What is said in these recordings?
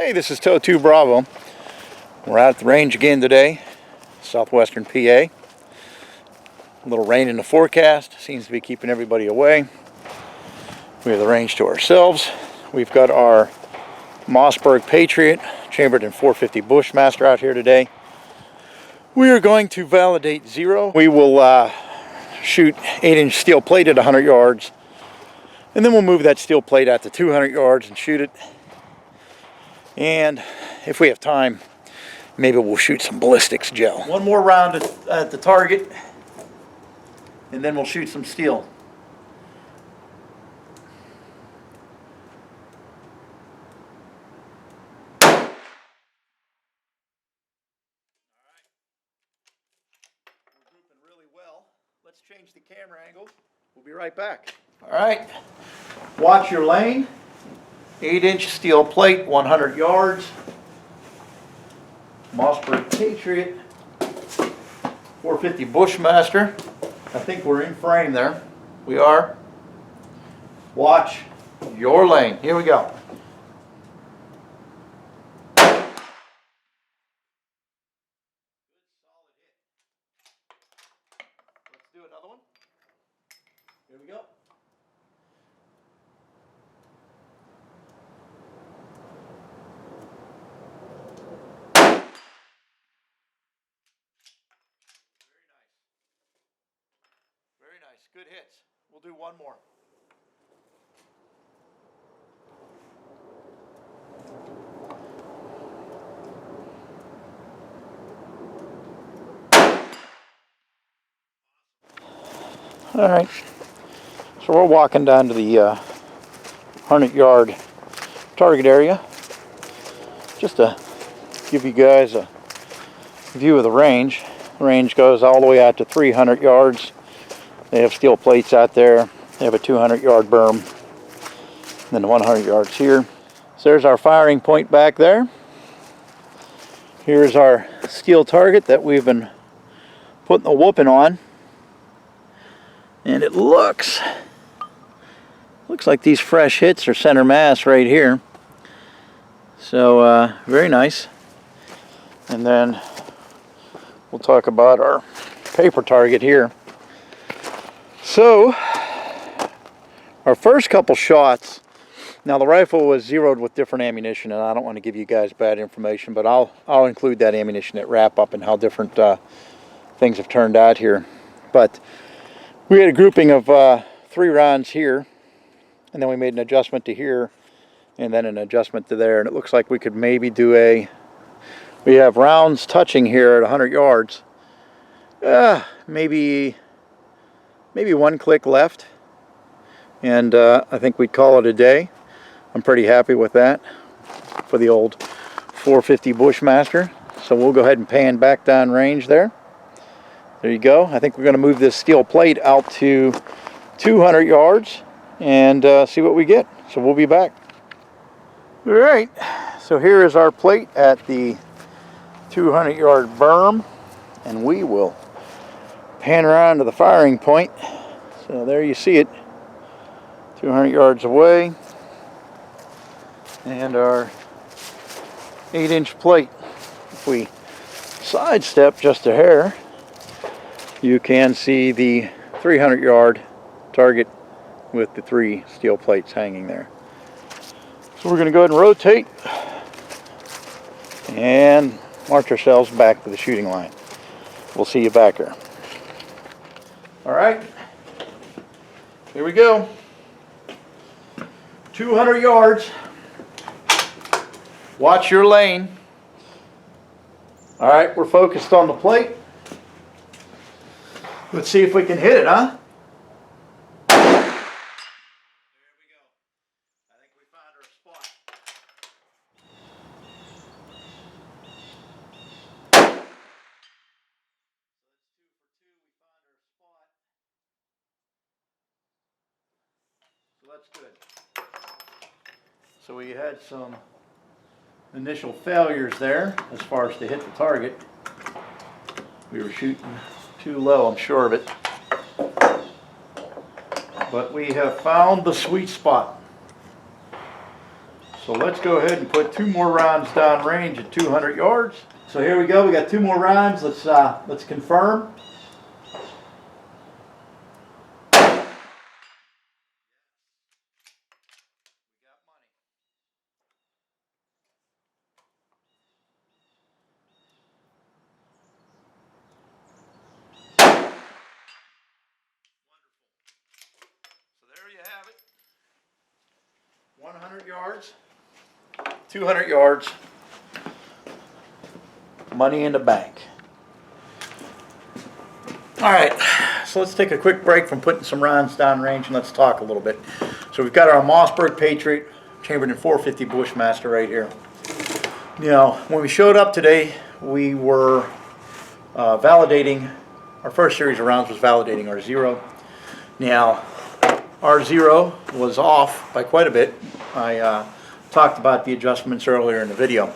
Hey, this is Toe 2 Bravo. We're out at the range again today, southwestern PA. A little rain in the forecast, seems to be keeping everybody away. We have the range to ourselves. We've got our Mossberg Patriot, chambered in 450 Bushmaster out here today. We are going to validate zero. We will shoot 8-inch steel plate at 100 yards, and then we'll move that steel plate out to 200 yards and shoot it. And if we have time, maybe we'll shoot some ballistics gel. One more round at the target, and then we'll shoot some steel. Alright. We're grouping really well. Let's change the camera angle. We'll be right back. Alright, watch your lane. 8-inch steel plate, 100 yards. Mossberg Patriot, 450 Bushmaster. I think we're in frame there. We are. Watch your lane. Here we go. Good solid hit. Let's do another one. Here we go. Very nice. Good hits. We'll do one more. All right. So we're walking down to the 100-yard target area, just to give you guys a view of the range. The range goes all the way out to 300 yards. They have steel plates out there. They have a 200-yard berm, and then 100 yards here. So there's our firing point back there. Here's our steel target that we've been putting the whooping on. And it looks like these fresh hits are center mass right here. So very nice. And then we'll talk about our paper target here. So our first couple shots, now the rifle was zeroed with different ammunition, and I don't want to give you guys bad information, but I'll include that ammunition at wrap up and how different things have turned out here. But we had a grouping of 3 rounds here, and then we made an adjustment to here, and then an adjustment to there, and it looks like we could maybe do we have rounds touching here at 100 yards. Maybe one click left, and I think we'd call it a day. I'm pretty happy with that for the old 450 Bushmaster. So we'll go ahead and pan back down range there. There you go. I think we're going to move this steel plate out to 200 yards and see what we get. So we'll be back. All right. So here is our plate at the 200-yard berm, and we will pan around to the firing point. So there you see it, 200 yards away, and our 8-inch plate. If we sidestep just a hair, you can see the 300-yard target with the 3 steel plates hanging there. So we're going to go ahead and rotate and march ourselves back to the shooting line. We'll see you back there. All right, here we go. 200 yards. Watch your lane. All right, we're focused on the plate. Let's see if we can hit it, huh? There we go. I think we found our spot. So that's good. So we had some initial failures there as far as to hit the target. We were shooting too low, I'm sure of it. But we have found the sweet spot. So let's go ahead and put 2 more rounds down range at 200 yards. So here we go. We got 2 more rounds. Let's confirm. There you have it. 100 yards, 200 yards, money in the bank. All right, so let's take a quick break from putting some rounds down range and let's talk a little bit. So we've got our Mossberg Patriot chambered in 450 Bushmaster right here. You know, when we showed up today, we were validating, our first series of rounds was validating our zero. Now, our zero was off by quite a bit. I talked about the adjustments earlier in the video.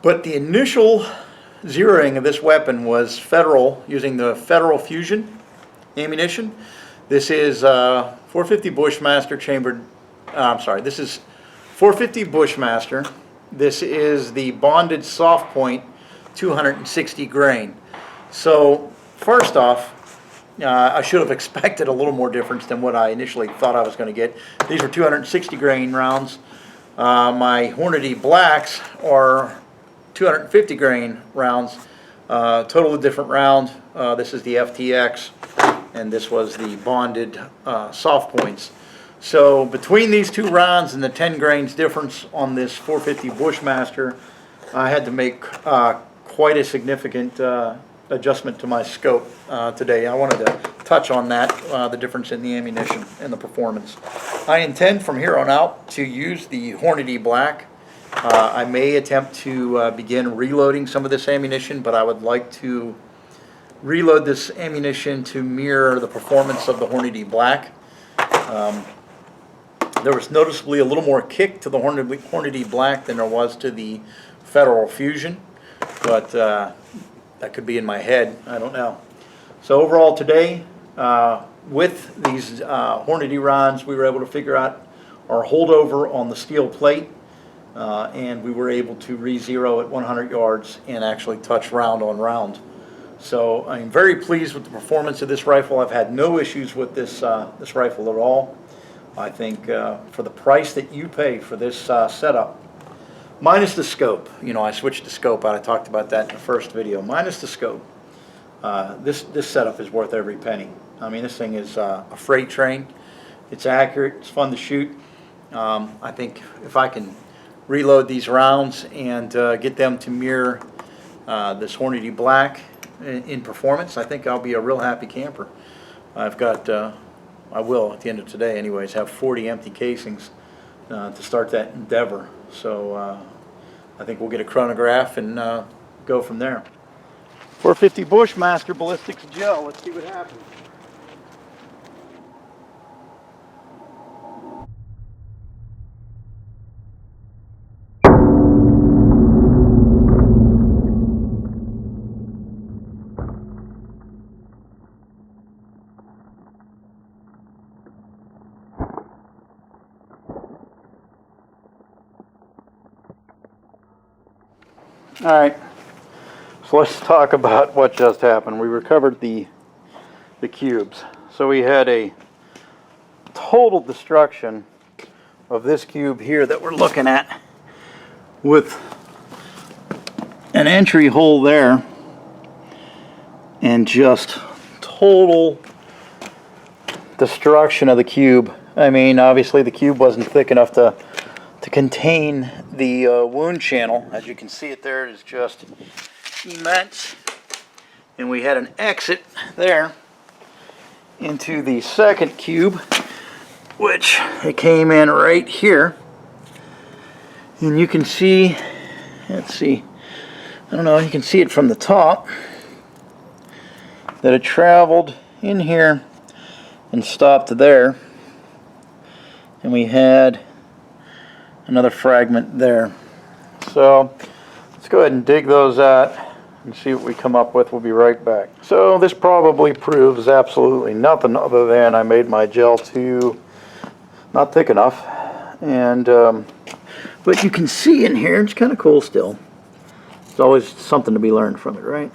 But the initial zeroing of this weapon was Federal, using the Federal Fusion ammunition. This is 450 Bushmaster chambered, this is 450 Bushmaster. This is the bonded soft point 260 grain. So first off, I should have expected a little more difference than what I initially thought I was going to get. These were 260 grain rounds. My Hornady Blacks are 250 grain rounds. Totally different round. This is the FTX, and this was the bonded soft points. So between these 2 rounds and the 10 grains difference on this 450 Bushmaster, I had to make quite a significant adjustment to my scope today. I wanted to touch on that, the difference in the ammunition and the performance. I intend from here on out to use the Hornady Black. I may attempt to begin reloading some of this ammunition, but I would like to reload this ammunition to mirror the performance of the Hornady Black. There was noticeably a little more kick to the Hornady Black than there was to the Federal Fusion, but that could be in my head, I don't know. So overall today, with these Hornady rounds, we were able to figure out our holdover on the steel plate, and we were able to re-zero at 100 yards and actually touch round on round. So I'm very pleased with the performance of this rifle. I've had no issues with this rifle at all. I think for the price that you pay for this setup, minus the scope, you know, I switched the scope out. I talked about that in the first video. Minus the scope, this setup is worth every penny. I mean, this thing is a freight train. It's accurate. It's fun to shoot. I think if I can reload these rounds and get them to mirror this Hornady Black in performance, I think I'll be a real happy camper. I've got, I will at the end of today anyways, have 40 empty casings to start that endeavor. So I think we'll get a chronograph and go from there. 450 Bushmaster Ballistics Gel. Let's see what happens. All right, so let's talk about what just happened. We recovered the cubes. So we had a total destruction of this cube here that we're looking at, with an entry hole there and just total destruction of the cube. I mean, obviously the cube wasn't thick enough to contain the wound channel. As you can see it there, it is just immense. And we had an exit there into the second cube, which it came in right here. And you can see, let's see, I don't know, you can see it from the top, that it traveled in here and stopped there. And we had another fragment there. So let's go ahead and dig those out and see what we come up with. We'll be right back. So this probably proves absolutely nothing other than I made my gel too not thick enough, and But you can see in here, it's kind of cool still. There's always something to be learned from it, right?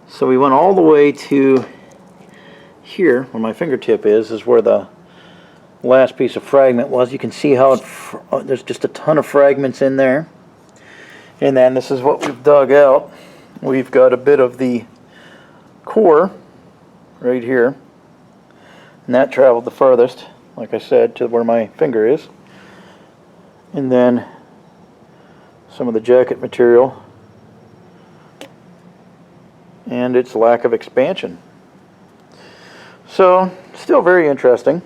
So we went all the way to here, where my fingertip is where the last piece of fragment was. You can see how there's just a ton of fragments in there. And then this is what we've dug out. We've got a bit of the core right here. And that traveled the furthest, like I said, to where my finger is. And then some of the jacket material and its lack of expansion. So, still very interesting.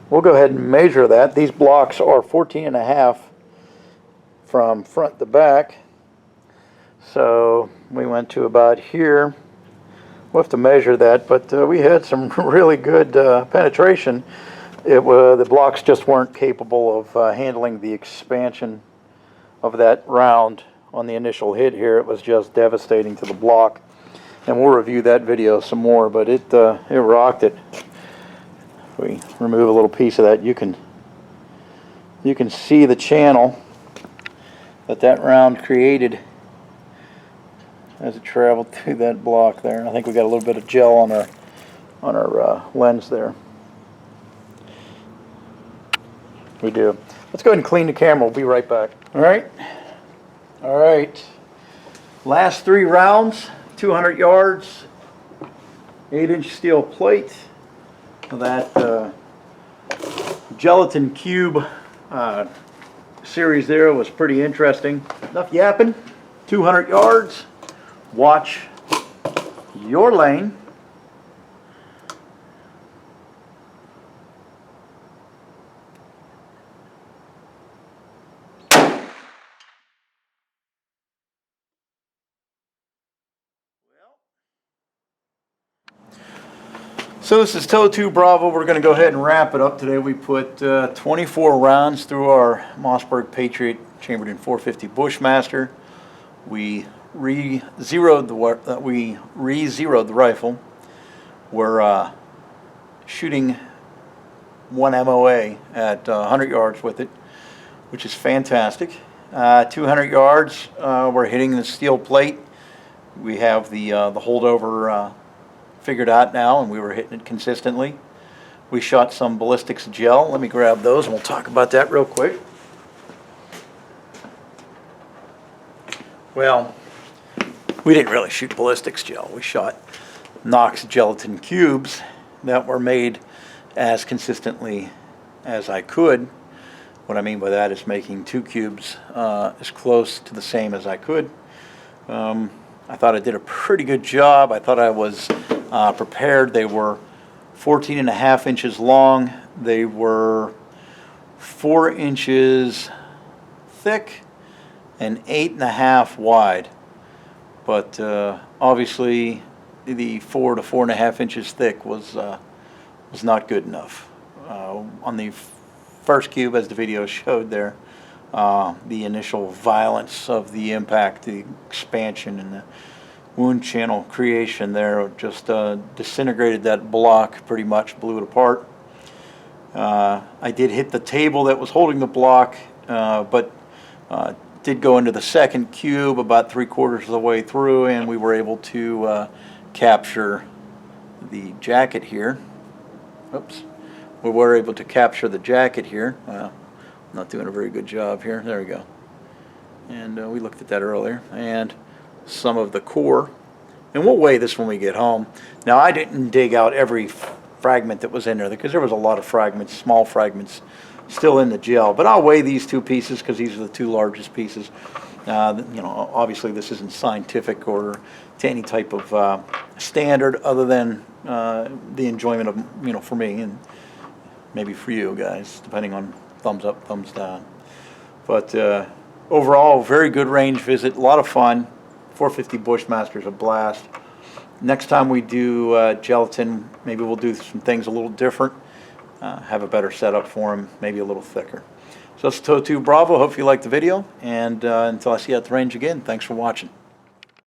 We'll go ahead and measure that. These blocks are 14.5 from front to back. So we went to about here. We'll have to measure that, but we had some really good penetration. The blocks just weren't capable of handling the expansion of that round on the initial hit here. It was just devastating to the block. And we'll review that video some more, but it rocked it. If we remove a little piece of that, you can see the channel that round created as it traveled through that block there. And I think we got a little bit of gel on our lens there. We do. Let's go ahead and clean the camera. We'll be right back. All right. Last 3 rounds, 200 yards, 8-inch steel plate. That gelatin cube series there was pretty interesting. Enough yapping. 200 yards. Watch your lane. So this is Tow 2 Bravo. We're going to go ahead and wrap it up today. We put 24 rounds through our Mossberg Patriot chambered in 450 Bushmaster. We re-zeroed the rifle. We're shooting 1 MOA at 100 yards with it, which is fantastic. 200 yards, we're hitting the steel plate. We have the holdover figured out now, and we were hitting it consistently. We shot some ballistics gel. Let me grab those and we'll talk about that real quick. Well, we didn't really shoot ballistics gel. We shot Knox gelatin cubes that were made as consistently as I could. What I mean by that is making 2 cubes as close to the same as I could. I thought I did a pretty good job. I thought I was prepared. They were 14.5 inches long. They were 4 inches thick and 8.5 wide. But obviously, the 4 to 4.5 inches thick was not good enough. On the first cube, as the video showed there, the initial violence of the impact, the expansion, and the wound channel creation there just disintegrated that block, pretty much blew it apart. I did hit the table that was holding the block, but did go into the second cube about 3/4 of the way through, and we were able to capture the jacket here. Oops. We were able to capture the jacket here. I'm not doing a very good job here. There we go. And we looked at that earlier. And some of the core. And we'll weigh this when we get home. Now, I didn't dig out every fragment that was in there because there was a lot of fragments, small fragments, still in the gel. But I'll weigh these 2 pieces because these are the 2 largest pieces. You know, obviously this isn't scientific or to any type of standard other than the enjoyment of, you know, for me and maybe for you guys, depending on thumbs up, thumbs down. But overall, very good range visit, a lot of fun. 450 Bushmaster's a blast. Next time we do gelatin, maybe we'll do some things a little different, have a better setup for them, maybe a little thicker. So that's Tow 2 Bravo. Hope you liked the video, and until I see you at the range again, thanks for watching.